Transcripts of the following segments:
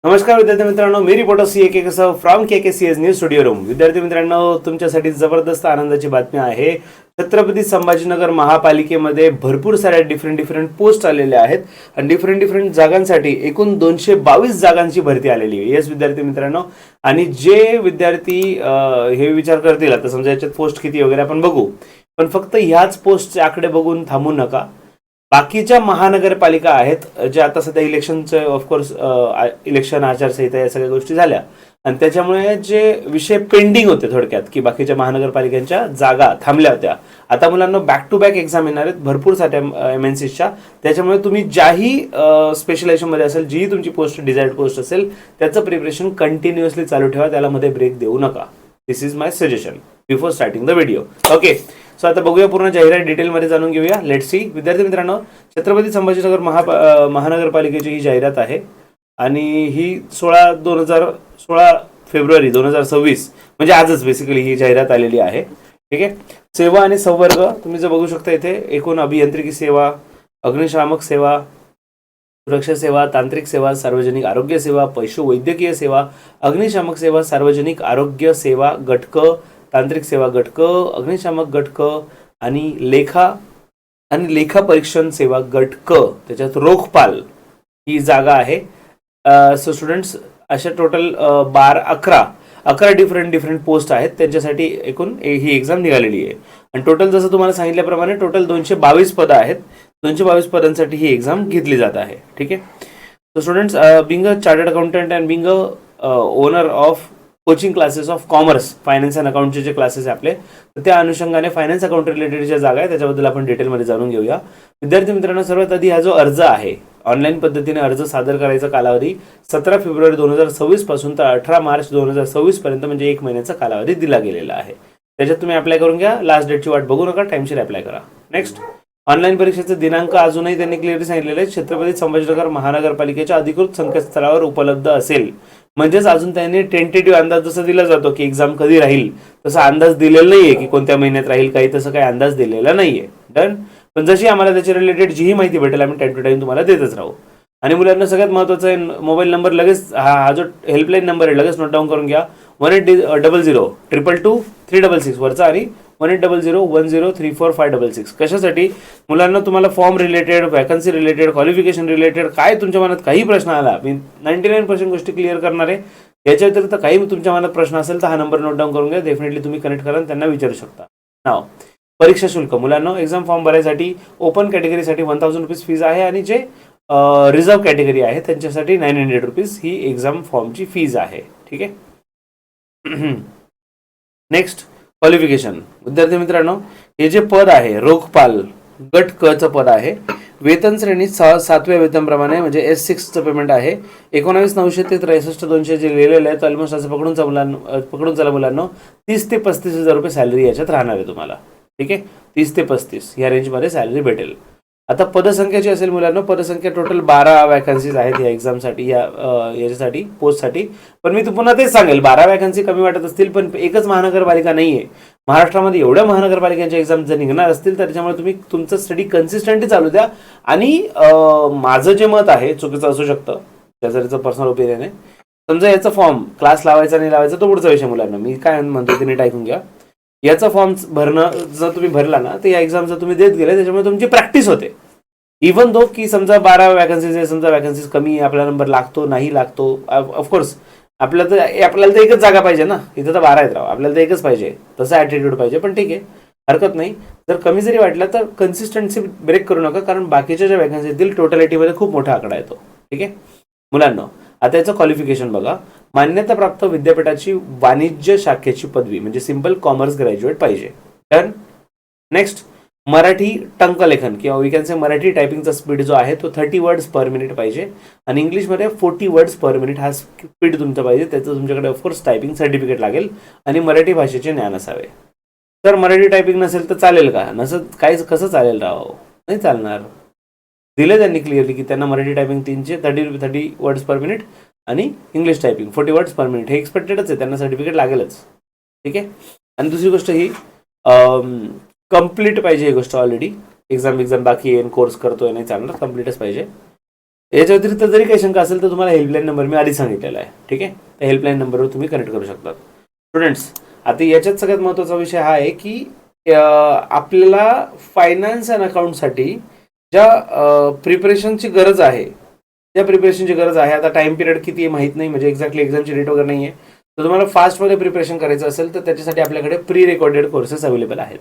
नमस्कार विद्यार्थी मित्रांनो, मी रिपोर्टर CK कसं from KKCS news studio room. विद्यार्थी मित्रांनो, तुमच्यासाठी जबरदस्त आनंदाची बातमी आहे. छत्रपती संभाजीनगर महापालिकेमध्ये भरपूर साऱ्या डिफरंट पोस्ट आलेल्या आहेत आणि डिफरंट जागांसाठी एकूण 222 जागांची भरती आलेली आहे. येस विद्यार्थी मित्रांनो, आणि जे विद्यार्थी हे विचार करतील आता समजा याच्यात पोस्ट किती वगैरे आपण बघू, पण फक्त ह्याच पोस्टचे आकडे बघून थांबू नका. बाकीच्या महानगरपालिका आहेत जे आता सध्या इलेक्शनचं ऑफकोर्स इलेक्शन आचारसंहिता या सगळ्या गोष्टी झाल्या आणि त्याच्यामुळे जे विषय पेंडिंग होते थोडक्यात की बाकीच्या महानगरपालिकांच्या जागा थांबल्या होत्या. आता मुलांना बॅक टू बॅक एक्झाम येणार आहेत भरपूर साऱ्या MNCच्या. त्याच्यामुळे तुम्ही ज्याही स्पेशलायझेशनमध्ये असेल, जी तुमची पोस्ट डिझायर्ड पोस्ट असेल त्याचं प्रिपरेशन कंटिन्युअसली चालू ठेवा, त्याला मध्ये ब्रेक देऊ नका. This is my suggestion before starting the video. Okay, so आता बघूया पूर्ण जाहिरात डिटेलमध्ये जाणून घेऊया. Let's see. विद्यार्थी मित्रांनो, छत्रपती संभाजीनगर महानगरपालिकेची ही जाहिरात आहे आणि ही 16 फेब्रुवारी 2026 म्हणजे आजच बेसिकली ही जाहिरात आलेली आहे. ठीक आहे. सेवा आणि संवर्ग तुम्ही जर बघू शकता इथे एकूण अभियांत्रिकी सेवा, अग्निशामक सेवा, सुरक्षा सेवा, तांत्रिक सेवा, सार्वजनिक आरोग्य सेवा, पशुवैद्यकीय सेवा, अग्निशामक सेवा, सार्वजनिक आरोग्य सेवा घटक, तांत्रिक सेवा घटक, अग्निशामक घटक आणि लेखा परीक्षण सेवा घटक, त्याच्यात रोखपाल ही जागा आहे. सो स्टुडंट्स, अशा टोटल 11 डिफरंट पोस्ट आहेत, त्यांच्यासाठी एकूण ही एक्झाम निघालेली आहे. आणि टोटल जसं तुम्हाला सांगितल्याप्रमाणे टोटल 222 पदं आहेत. 222 पदांसाठी ही एक्झाम घेतली जात आहे. ठीक आहे. So students, being a chartered accountant and being a owner of coaching classes of commerce, finance and अकाउंटचे जे क्लासेस आहे आपले, तर त्या अनुषंगाने फायनान्स अकाउंट रिलेटेड ज्या जागा आहे त्याच्याबद्दल आपण डिटेलमध्ये जाणून घेऊया. विद्यार्थी मित्रांनो, सर्वात आधी हा जो अर्ज आहे, ऑनलाईन पद्धतीने अर्ज सादर करायचा कालावधी 17 फेब्रुवारी 2026 पासून तर 18 मार्च 2026 पर्यंत म्हणजे 1 महिन्याचा कालावधी दिला गेलेला आहे. त्याच्यात तुम्ही अप्लाय करून घ्या. लास्ट डेटची वाट बघू नका, टाइमशीर अप्लाय करा. नेक्स्ट, ऑनलाईन परीक्षेचे दिनांक अजूनही त्यांनी क्लिअरली सांगितलेले आहे. छत्रपती संभाजीनगर महानगरपालिकेच्या अधिकृत संकेतस्थळावर उपलब्ध असेल. म्हणजेच अजून त्यांनी टेंटेटिव्ह अंदाज जसा दिला जातो की एक्झाम कधी राहील, तसा अंदाज दिलेला नाहीये की कोणत्या महिन्यात राहील, काही तसं काही अंदाज दिलेला नाहीये. डन. पण जशी आम्हाला त्याच्या रिलेटेड जीही माहिती भेटेल आम्ही टाइम टू टाइम तुम्हाला देतच राहू. आणि मुलांना सगळ्यात महत्त्वाचं आहे, मोबाईल नंबर लगेच हा जो हेल्पलाईन नंबर आहे लगेच नोट डाऊन करून घ्या. 1800-222-366 वरचा आणि 1800-1034-566. कशासाठी? मुलांना तुम्हाला form related, vacancy related, qualification related काय तुमच्या मनात काही प्रश्न आला, मी 99% गोष्टी क्लिअर करणार आहे. याच्या व्यतिरिक्त काही तुमच्या मनात प्रश्न असेल तर हा नंबर नोट डाऊन करून घ्या. डेफिनेटली तुम्ही कनेक्ट करा आणि त्यांना विचारू शकता. नाव परीक्षा शुल्क मुलांना एक्झाम फॉर्म भरायसाठी ओपन कॅटेगरीसाठी 1000 रुपीज फीज आहे आणि जे रिझर्व्ह कॅटेगरी आहे त्यांच्यासाठी 900 रुपीज ही एक्झाम फॉर्मची फीज आहे. ठीक आहे. Next, qualification. विद्यार्थी मित्रांनो, हे जे पद आहे रोखपाल गट क चं पद आहे. वेतन श्रेणी 7व्या वेतनप्रमाणे म्हणजे S6चं पेमेंट आहे. 19,900 ते 63,200 जे लिहिलेलं आहे, तर ऑलमोस्ट असं पकडून चला मुलांना 30 ते 35,000 रुपये सॅलरी याच्यात राहणार आहे तुम्हाला. ठीक आहे. 30 ते 35 या रेंजमध्ये सॅलरी भेटेल. आता पदसंख्याची असेल मुलांना, पदसंख्या टोटल 12 वॅकन्सीज आहेत या एक्झामसाठी, याच्यासाठी पोस्टसाठी. पण मी पुन्हा तेच सांगेल, 12 वॅकन्सी कमी वाटत असतील पण एकच महानगरपालिका नाही आहे महाराष्ट्रामध्ये. एवढ्या महानगरपालिकांच्या एक्झाम जर निघणार असतील तर त्याच्यामुळे तुम्ही तुमचं स्टडी कन्सिस्टंटली चालू द्या. आणि माझं जे मत आहे चुकीचं असू शकतं, त्याचं पर्सनल ओपिनियन आहे. समजा याचा फॉर्म क्लास लावायचा नाही लावायचा तो पुढचा विषय मुलांना. मी काय म्हणतो ते नीट ऐकून घ्या. याचा फॉर्म भरणं जर तुम्ही भरला ना तर या एक्झाम जर तुम्ही देत गेले त्याच्यामुळे तुमची प्रॅक्टिस होते. इव्हन दो की समजा 12 वॅकन्सीज आहे, समजा वॅकन्सीज कमी आहे, आपला नंबर लागतो नाही लागतो, ऑफकोर्स आपल्याला तर एकच जागा पाहिजे ना. इथं तर 12 आहेत राव, आपल्याला तर एकच पाहिजे, तसा ॲटिट्यूड पाहिजे. पण ठीक आहे, हरकत नाही. जर कमी जरी वाटलं तर कन्सिस्टन्सी ब्रेक करू नका, कारण बाकीच्या ज्या वॅकन्सी येतील टोटॅलिटीमध्ये खूप मोठा आकडा येतो. ठीक आहे मुलांना. आता याचं क्वालिफिकेशन बघा. मान्यताप्राप्त विद्यापीठाची वाणिज्य शाखेची पदवी म्हणजे सिम्पल कॉमर्स ग्रॅज्युएट पाहिजे. डन. नेक्स्ट, मराठी टंकलेखन किंवा वी कॅन से मराठी टायपिंगचा स्पीड जो आहे तो 30 वर्ड्स पर मिनिट पाहिजे आणि इंग्लिशमध्ये 40 वर्ड्स पर मिनिट हा स्पीड तुमचा पाहिजे. त्याचं तुमच्याकडे ऑफकोर्स टायपिंग सर्टिफिकेट लागेल आणि मराठी भाषेचे ज्ञान असावे. तर मराठी टायपिंग नसेल तर चालेल का? नसं काय कसं चालेल राव? नाही चालणार. दिले त्यांनी क्लिअरली की त्यांना Marathi typing 30 words per minute आणि English typing 40 words per minute हे एक्सपेक्टेडच आहे, त्यांना सर्टिफिकेट लागेलच. ठीक आहे. आणि दुसरी गोष्ट ही कम्प्लीट पाहिजे ही गोष्ट. ऑलरेडी एक्झाम बाकी आहे, कोर्स करतोय नाही चालणार, कम्प्लीटच पाहिजे. याच्या व्यतिरिक्त जरी काही शंका असेल तर तुम्हाला हेल्पलाईन नंबर मी आधी सांगितलेला आहे. ठीक आहे, त्या हेल्पलाईन नंबरवर तुम्ही कनेक्ट करू शकता. स्टुडंट्स, आता याच्यात सगळ्यात महत्त्वाचा विषय हा आहे की आपल्याला फायनान्स अँड अकाउंटसाठी ज्या प्रिपरेशनची गरज आहे, त्या प्रिपरेशनची गरज आहे. आता टाइम पिरियड किती आहे माहीत नाही, म्हणजे एक्झॅक्टली एक्झामची डेट वगैरे नाही आहे. तर तुम्हाला फास्टमध्ये प्रिपरेशन करायचं असेल तर त्याच्यासाठी आपल्याकडे प्री रेकॉर्डेड कोर्सेस अवेलेबल आहेत.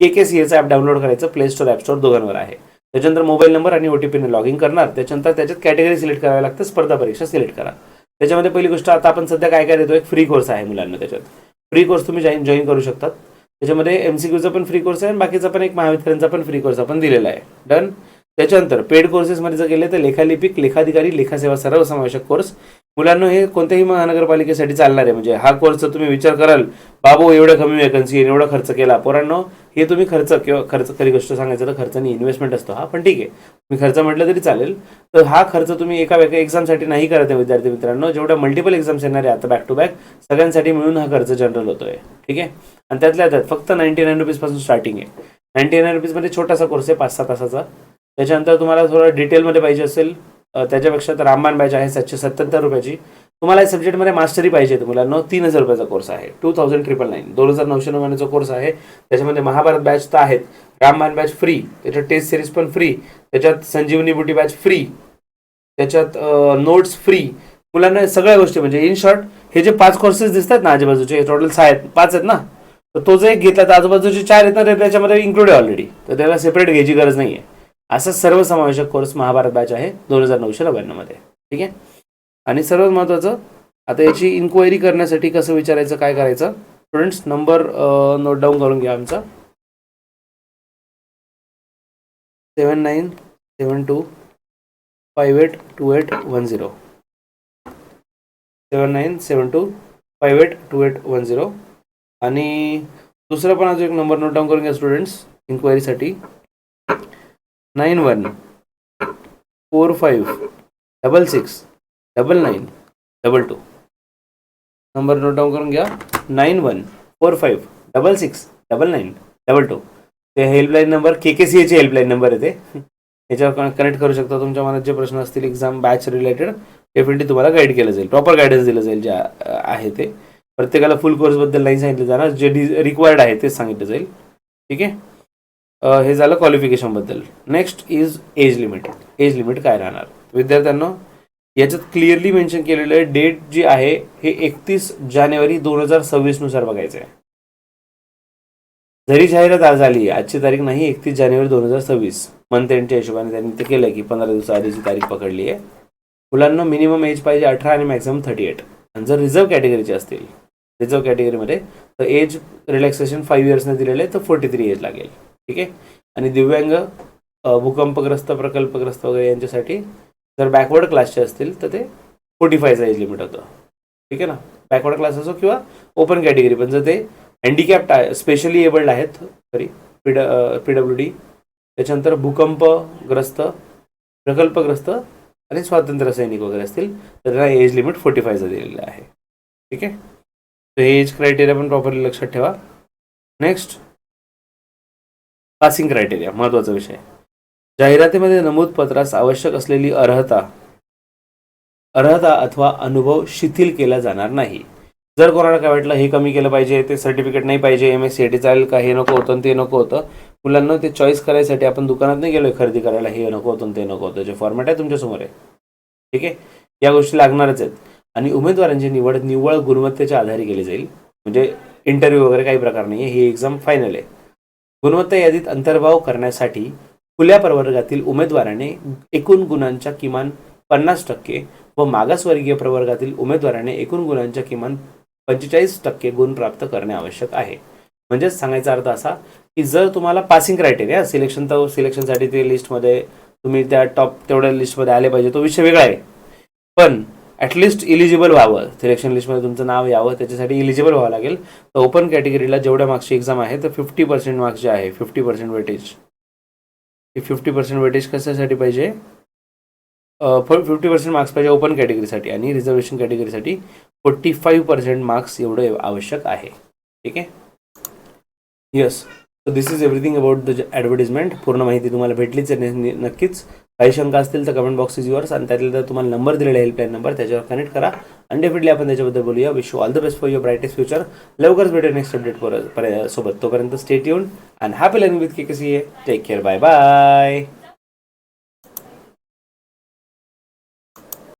KKCAचं ॲप डाउनलोड करायचं, प्ले स्टोर ॲप स्टोर दोघांवर आहे. त्याच्यानंतर मोबाईल नंबर आणि OTPने लॉग इन करणार. त्याच्यानंतर त्याच्यात कॅटेगरी सिलेक्ट करावी लागते, स्पर्धा परीक्षा सिलेक्ट करा. त्याच्यामध्ये पहिली गोष्ट, आता आपण सध्या काय देतो, एक फ्री कोर्स आहे मुलांना. त्याच्यात फ्री कोर्स तुम्ही जॉईन करू शकतात. त्याच्यामध्ये MCQचा पण फ्री कोर्स आहे आणि बाकीचा पण एक महावितरणचा पण फ्री कोर्स आपण दिलेला आहे. डन. त्याच्यानंतर पेड कोर्सेसमध्ये जर गेले तर लेखालिपिक, लेखाधिकारी, लेखासेवा सर्व समावेशक कोर्स. मुलांना हे कोणत्याही महानगरपालिकेसाठी चालणार आहे. म्हणजे हा कोर्स तुम्ही विचार कराल, बाबू एवढं कमी वेकन्सी, एवढा खर्च केला. पोरांनो, हे तुम्ही खर्च किंवा खर्च खरी गोष्ट सांगायचं तर खर्च नाही, इन्व्हेस्टमेंट असतो हा. पण ठीक आहे, तुम्ही खर्च म्हटलं तरी चालेल. तर हा खर्च तुम्ही एका एक्झामसाठी नाही करत आहे विद्यार्थी मित्रांनो. जेवढ्या मल्टिपल एक्झाम्स येणार आहे आता बॅक टू बॅक, सगळ्यांसाठी मिळून हा खर्च जनरल होतोय. ठीक आहे. आणि त्यातल्या त्यात फक्त 99 रुपीजपासून स्टार्टिंग आहे. 99 रुपीजमध्ये छोटासा कोर्स आहे 5-6 तासाचा. त्याच्यानंतर तुम्हाला थोडं डिटेलमध्ये पाहिजे असेल त्याच्यापेक्षा तर रामबाण बॅच आहे 777 रुपयाची. तुम्हाला या सब्जेक्टमध्ये मास्टरी पाहिजे तर मुलांना 3000 रुपयाचा कोर्स आहे. 2999 2999चा कोर्स आहे. त्याच्यामध्ये महाभारत बॅच तर आहेत, रामबाण बॅच फ्री, त्याच्यात टेस्ट सिरीज पण फ्री, त्याच्यात संजीवनी बुटी बॅच फ्री, त्याच्यात नोट्स फ्री. मुलांना सगळ्या गोष्टी, म्हणजे इन शॉर्ट हे जे 5 कोर्सेस दिसतात ना आजूबाजूचे, टोटल 6 आहेत, 5 आहेत ना, तर तो जो एक घेतला तर आजूबाजूचे 4 आहेत ना, त्याच्यामध्ये इन्क्लूड आहे ऑलरेडी, तर त्याला सेपरेट घ्यायची गरज नाही आहे. असा सर्व समावेशक कोर्स महाभारत बॅच आहे 2999 मध्ये. ठीक आहे. आणि सर्वात महत्त्वाचं, आता याची इन्क्वायरी करण्यासाठी कसं विचारायचं, काय करायचं, स्टुडंट्स नंबर नोट डाऊन करून घ्या आमचा 7972582810 7972582810. आणि दुसरा पण अजून एक नंबर नोट डाऊन करून घ्या स्टुडंट्स इन्क्वायरीसाठी, 9145669922. नंबर नोट डाऊन करून घ्या, 9145669922. ते हेल्पलाईन नंबर KKCAची हेल्पलाईन नंबर आहे. ते याच्यावर कनेक्ट करू शकता. तुमच्या मनात जे प्रश्न असतील एक्झाम बॅच रिलेटेड, डेफिनेटली तुम्हाला गाईड केलं जाईल, प्रॉपर गायडन्स दिलं जाईल. जे आहे ते प्रत्येकाला फुल कोर्सबद्दल नाही सांगितलं जाणार, जे रिक्वायर्ड आहे तेच सांगितलं जाईल. ठीक आहे. हे झालं क्वालिफिकेशनबद्दल. Next is age limit. Age limit काय राहणार विद्यार्थ्यांना, याच्यात क्लिअरली मेन्शन केलेलं आहे. डेट जी आहे हे 31 जानेवारी 2026 नुसार बघायचं आहे. जरी जाहिरात आज आली, आजची तारीख नाही, 31 जानेवारी 2026 मंथ एंडच्या हिशोबाने त्यांनी ते केलं की 15 दिवस आधीची तारीख पकडली आहे. मुलांना मिनिमम एज पाहिजे 18 आणि मॅक्सिमम 38. आणि जर रिझर्व कॅटेगरीचे असतील, रिझर्व कॅटेगरीमध्ये तर एज रिलॅक्सेशन 5 इयर्सने दिलेलं आहे, तर 43 एज लागेल. ठीक आहे. आणि दिव्यांग, भूकंपग्रस्त, प्रकल्पग्रस्त वगैरे यांच्यासाठी जर बॅकवर्ड क्लासचे असतील तर ते 45चा एज लिमिट होतं. ठीक आहे ना. बॅकवर्ड क्लास असो किंवा ओपन कॅटेगरी, पण जर ते हँडिकॅप्ट आहे, स्पेशली एबल्ड आहेत, सॉरी PWD, त्याच्यानंतर भूकंपग्रस्त, प्रकल्पग्रस्त आणि स्वातंत्र्य सैनिक वगैरे असतील तर त्याला एज लिमिट 45चा दिलेलं आहे. ठीक आहे. तर हे एज क्रायटेरिया पण प्रॉपरली लक्षात ठेवा. नेक्स्ट, पासिंग क्रायटेरिया, महत्त्वाचा विषय. जाहिरातीमध्ये नमूद पत्रास आवश्यक असलेली अर्हता अथवा अनुभव शिथिल केला जाणार नाही. जर कोणाला काय वाटलं हे कमी केलं पाहिजे, ते सर्टिफिकेट नाही पाहिजे, MSCIT चालेल का, हे नको होतं ते नको होतं, मुलांना ते चॉईस करायसाठी आपण दुकानात नाही गेलोय खरेदी करायला, हे नको होतं ते नको होतं. जे फॉर्मॅट आहे तुमच्यासमोर आहे. ठीक आहे. या गोष्टी लागणारच आहेत. आणि उमेदवारांची निवड निव्वळ गुणवत्तेच्या आधारे केली जाईल, म्हणजे इंटरव्ह्यू वगैरे काही प्रकार नाही आहे. ही एक्झाम फायनल आहे. गुणवत्ता यादीत अंतर्भाव करण्यासाठी खुल्या प्रवर्गातील उमेदवाराने एकूण गुणांच्या किमान 50% व मागासवर्गीय प्रवर्गातील उमेदवाराने एकूण गुणांच्या किमान 45% गुण प्राप्त करणे आवश्यक आहे. म्हणजेच सांगायचा अर्थ असा की जर तुम्हाला पासिंग क्रायटेरिया, सिलेक्शन तर सिलेक्शनसाठी ते लिस्टमध्ये तुम्ही त्या टॉप तेवढ्या लिस्टमध्ये आले पाहिजे, तो विषय वेगळा आहे. पण ॲटलिस्ट इलिजिबल व्हावं, सिलेक्शन लिस्टमध्ये तुमचं नाव यावं, त्याच्यासाठी इलिजिबल व्हावं लागेल. तर ओपन कॅटेगरीला जेवढ्या मार्क्सची एक्झाम आहे तर 50% मार्क्स जे आहे, 50% वेटेज, हे 50% वेटेज कशासाठी पाहिजे, 50% मार्क्स पाहिजे ओपन कॅटेगरीसाठी, आणि रिझर्वेशन कॅटेगरीसाठी 45% मार्क्स एवढं आवश्यक आहे. ठीक आहे. येस. तर so this is everything about the advertisement. पूर्ण माहिती तुम्हाला भेटलीच आहे नक्कीच. काही शंका असतील तर कमेंट बॉक्स इज युअर्स, आणि त्यातल्या तर तुम्हाला नंबर दिलेला हेल्पलाईन नंबर, त्याच्यावर कनेक्ट करा आणि डेफिनेटली आपण त्याच्याबद्दल बोलूया. Wish you all the best for your brightest future. लवकरच भेटूया नेक्स्ट अपडेट सोबत. तोपर्यंत stay tuned and happy learning with KKCA. Take care. Bye bye.